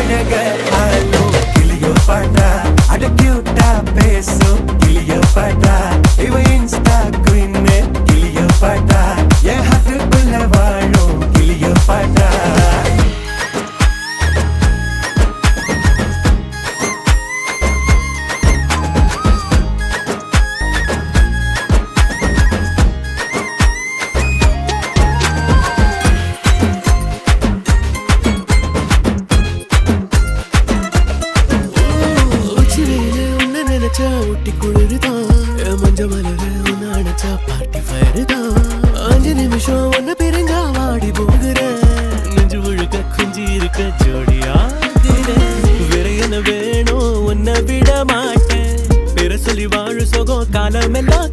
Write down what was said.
அழக ஆலோ கிளியோ பாட்டா அட கியூட்டா பேசும் கிளியோ பாட்டா இவ இன்ஸ்டா குயின் கிளியோ பாட்டா என் ஹார்ட்டுக்குள்ள வாழும் கிளியோ பாட்டா ஊட்டி குளிர்தான் மஞ்ச மலர உன்ன அணைச்சா பார்ட்டி ஃபயர் தான் 5 நிமிஷம் ஒன்ன பிரிஞ்சா வாடி போகிற நெஞ்சு முழுக்க குஞ்சி இருக்க ஜோடியா வேற என்ன வேணும் உன்னை விட மாட்டேன் பேர சொல்லி வாழு சோகம் காலம் எல்லாம்